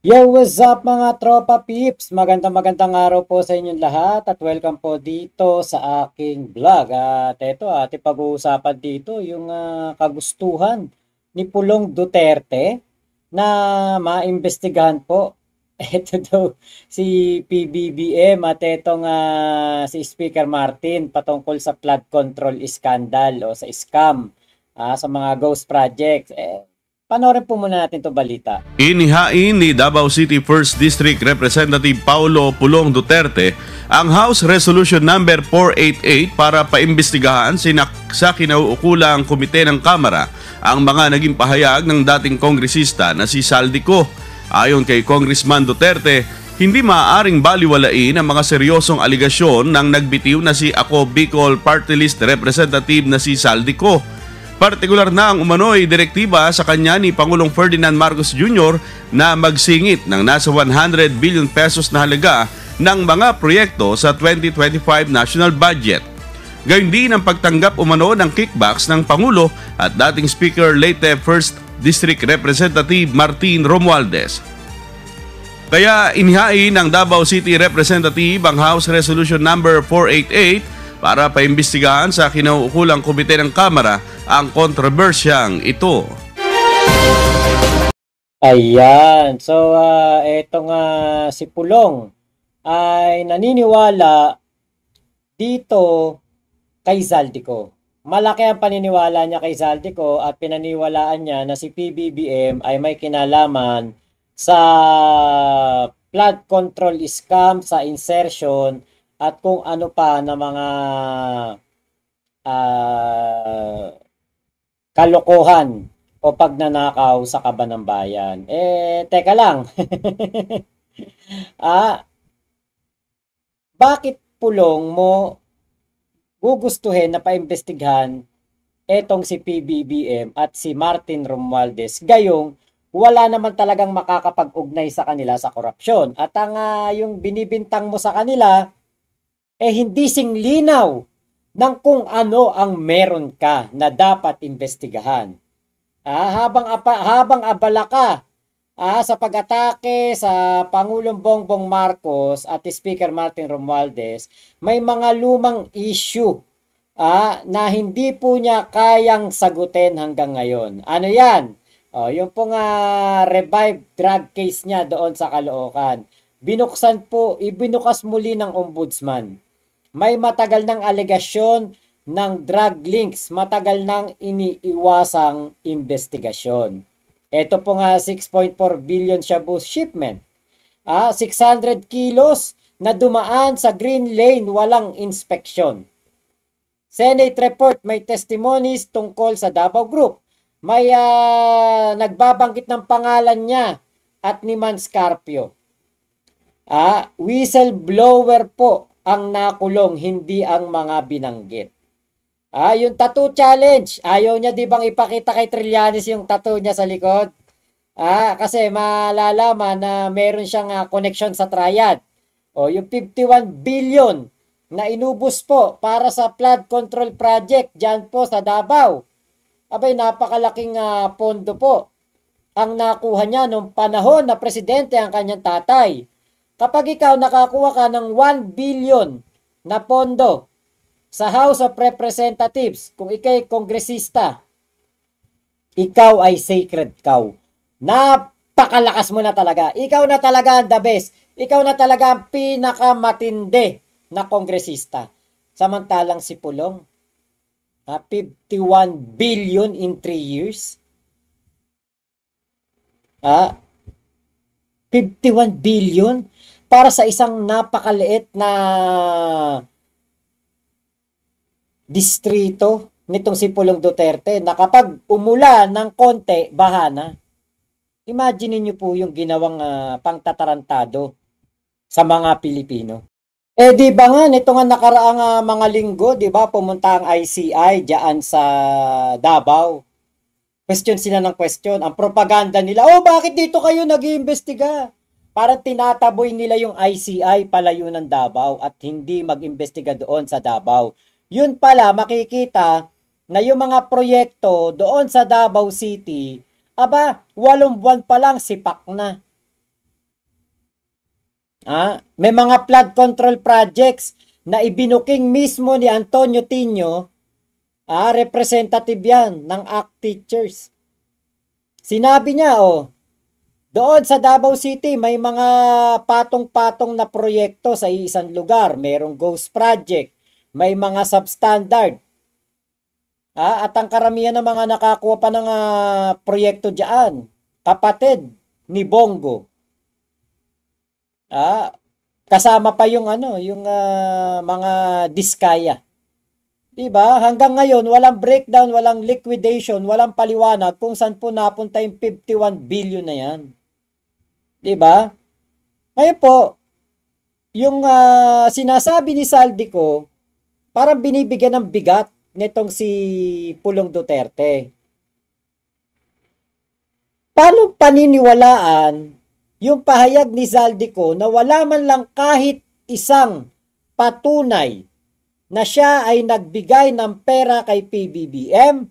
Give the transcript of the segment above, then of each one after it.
Yo, what's up mga tropa peeps? Magandang araw po sa inyong lahat at welcome po dito sa aking vlog. At ito, ating pag-uusapan dito yung kagustuhan ni Pulong Duterte na maimbestigahan po. Ito daw si PBBM at itong si Speaker Martin patungkol sa flood control scandal o sa scam sa mga ghost projects. Panoorin po muna natin 'to balita. Inihain ni Davao City 1st District Representative Paulo Pulong Duterte ang House Resolution Number 488 para paimbestigahan sa kinauukulang komite ng Kamara ang mga naging pahayag ng dating kongresista na si Saldico. Ayon kay Congressman Duterte, hindi maaaring baliwalain ang mga seryosong aligasyon ng nagbitiw na si Ako Bicol Party List Representative na si Saldico. Partikular na ang umano'y direktiba sa kanya ni Pangulong Ferdinand Marcos Jr. na magsingit ng nasa 100 billion pesos na halaga ng mga proyekto sa 2025 national budget. Gayun din ang pagtanggap umano ng kickbacks ng Pangulo at dating Speaker Leyte 1st District Representative Martin Romualdez. Kaya inihain ng Davao City Representative ang House Resolution Number 488 para paimbestigahan sa kinauukulang komite ng Kamara ang kontrobersyang ito. Ayan. So, etong si Pulong ay naniniwala dito kay Zaldico. Malaki ang paniniwala niya kay Zaldico at pinaniwalaan niya na si PBBM ay may kinalaman sa flood control scam, sa insertion, at kung ano pa na mga kalokohan o pagnanakaw sa kaban ng bayan. Teka lang. Bakit Pulong mo gugustuhin na paimbestigahan etong si PBBM at si Martin Romualdez gayong wala naman talagang makakapag-ugnay sa kanila sa korupsyon. At ang yung binibintang mo sa kanila hindi singlinaw ng kung ano ang meron ka na dapat imbestigahan. Habang abala ka sa pag-atake sa Pangulong Bongbong Marcos at Speaker Martin Romualdez, may mga lumang issue na hindi po niya kayang sagutin hanggang ngayon. Ano yan? Yung pong revived drug case niya doon sa Caloocan. Ibinukas muli ng ombudsman. May matagal ng alegasyon ng drug links, matagal ng iniiwasang investigasyon. Ito po nga 6.4 billion shabu shipment. 600 kilos na dumaan sa green lane walang inspeksyon. Senate report, may testimonies tungkol sa Davao Group. May nagbabanggit ng pangalan niya at ni Man Scarpio. Whistleblower po ang nakulong, hindi ang mga binanggit. Yung tattoo challenge, ayaw niya di bang ipakita kay Trillanes yung tattoo niya sa likod? Kasi malalaman na meron siyang connection sa triad. Yung 51 billion na inubos po para sa flood control project dyan po sa Davao. Abay, napakalaking pondo po ang nakuha niya nung panahon na presidente ang kanyang tatay. Kapag ikaw nakakuha ka ng 1 billion na pondo sa House of Representatives, kung ikay kongresista, ikaw ay sacred cow. Napakalakas mo na talaga. Ikaw na talaga ang the best. Ikaw na talaga ang pinakamatindi na kongresista. Samantalang si Pulong, 51 billion in 3 years. 51 billion para sa isang napakaliit na distrito nitong si Pulong Duterte na kapag umulan ng konti, bahana. Imagine niyo po yung ginawang pangtatarantado sa mga Pilipino. Di ba nga, nito nga nakaraang mga linggo, di ba, pumunta ang ICI diyan sa Davao. Question sila ng question. Ang propaganda nila, bakit dito kayo nag-iimbestiga? Parang tinataboy nila yung ICI palayo ng Davao at hindi mag-imbestiga doon sa Davao. Yun pala, makikita na yung mga proyekto doon sa Davao City, 8 buwan pa lang sipak na. May mga flood control projects na ibinuking mismo ni Antonio Tino, representative yan ng ACT Teachers. Sinabi niya, doon sa Davao City, may mga patong-patong na proyekto sa isang lugar. Merong ghost project, may mga substandard. At ang karamihan ng mga nakakuha pa ng proyekto diyan, kapatid ni Bongo. Kasama pa yung yung mga diskaya. 'Di ba? Hanggang ngayon walang breakdown, walang liquidation, walang paliwanag kung saan po napunta yung 51 billion na 'yan. 'Di ba? Ngayon po, yung sinasabi ni Saldico, parang binibigyan ng bigat nitong si Pulong Duterte. Paano paniniwalaan yung pahayag ni Saldico na wala man lang kahit isang patunay na siya ay nagbigay ng pera kay PBBM?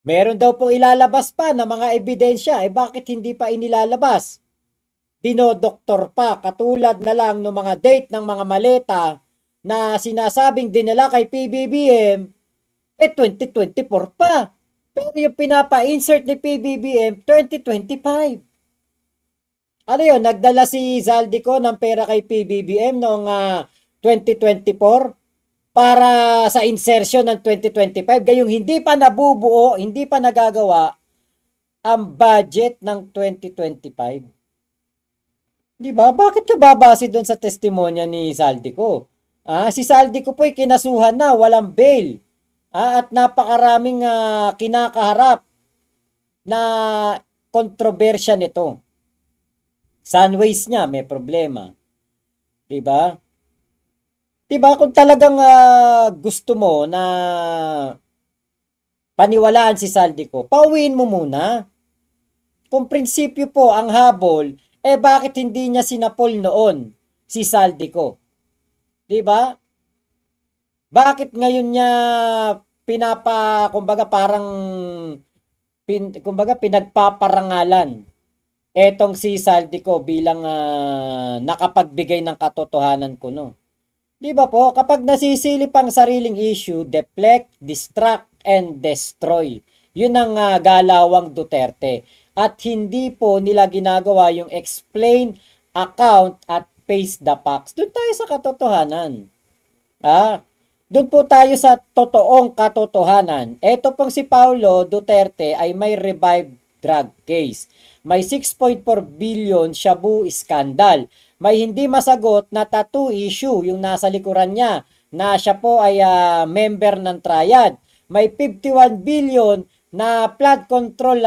Meron daw pong ilalabas pa na mga ebidensya, bakit hindi pa inilalabas? Dinodoktor pa, katulad na lang ng mga date ng mga maleta na sinasabing dinala kay PBBM, 2024 pa. Pero yung pinapa-insert ni PBBM, 2025. Ano yun, nagdala si Zaldico ng pera kay PBBM noong 2024 para sa insertion ng 2025. Gayong hindi pa nabubuo, hindi pa nagagawa ang budget ng 2025. Di ba? Bakit ka babase doon sa testimonya ni Zaldico? Si Zaldico po'y kinasuhan na, walang bail. At napakaraming kinakaharap na kontrobersya nito. Sunways niya, may problema. Diba? Diba, kung talagang gusto mo na paniwalaan si Saldico, pauwiin mo muna. Kung prinsipyo po ang habol, bakit hindi niya sinapol noon si Saldico? Diba? Bakit ngayon niya pinagpaparangalan etong si Saldico bilang nakapagbigay ng katotohanan kuno? Di ba po, kapag nasisilip ang sariling issue, deflect, distract, and destroy. Yun ang galawang Duterte. At hindi po nila ginagawa yung explain, account, at face the facts. Doon tayo sa katotohanan. Doon po tayo sa totoong katotohanan. Ito pong si Paulo Duterte ay may revived drug case. May 6.4 billion shabu scandal. May hindi masagot na tattoo issue yung nasa likuran niya na siya po ay member ng triad. May 51 billion na flood control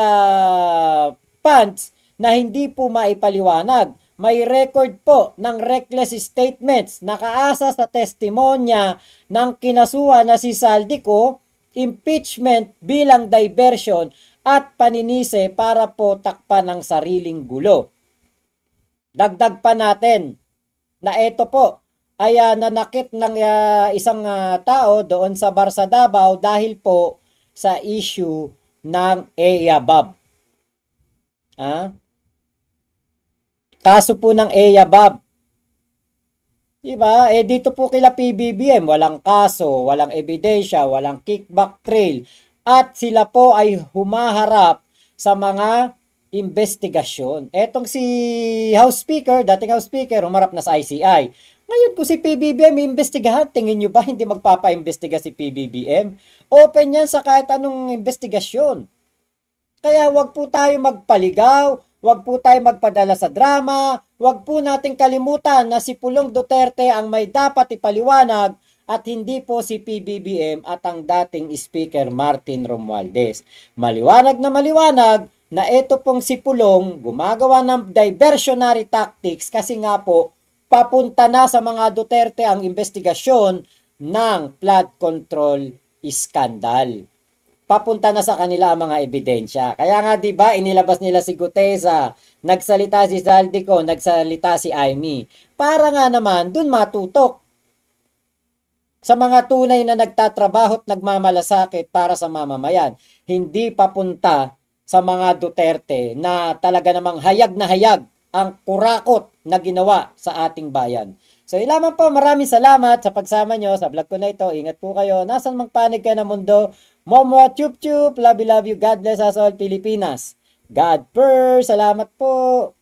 funds na hindi po maipaliwanag. May record po ng reckless statements nakaasa sa testimonya ng kinasuhan na si Saldico, impeachment bilang diversion at paninise para po takpan ng sariling gulo. Dagdag pa natin na ito po ay nanakit ng isang tao doon sa bar sa Davao dahil po sa issue ng EABAB. Kaso po ng EABAB. Diba? Dito po kila PBBM, walang kaso, walang ebidensya, walang kickback trail. At sila po ay humaharap sa mga investigasyon. Etong si House Speaker, dating House Speaker, humarap na sa ICI. Ngayon kung si PBBM iimbestigahan, tingin nyo ba hindi magpapa-imbestiga si PBBM? Open yan sa kahit anong investigasyon. Kaya wag po tayo magpaligaw, wag po tayo magpadala sa drama, wag po nating kalimutan na si Pulong Duterte ang may dapat ipaliwanag at hindi po si PBBM at ang dating Speaker Martin Romualdez. Maliwanag na ito pong si Pulong gumagawa ng diversionary tactics kasi nga po papunta na sa mga Duterte ang investigasyon ng flood control scandal. Papunta na sa kanila ang mga ebidensya. Kaya nga 'di ba inilabas nila si Gutesa, nagsalita si Zaldico, nagsalita si Amy. Para nga naman dun matutok sa mga tunay na nagtatrabaho at nagmamalasakit para sa mamamayan. Hindi papunta sa mga Duterte na talaga namang hayag na hayag ang kurakot na ginawa sa ating bayan. So ilaman po, maraming salamat sa pagsama nyo sa vlog ko na ito. Ingat po kayo. Nasaan magpanig kayo ng mundo. Momo, chup chup. Love you, love you. God bless us all, Pilipinas. God first. Salamat po.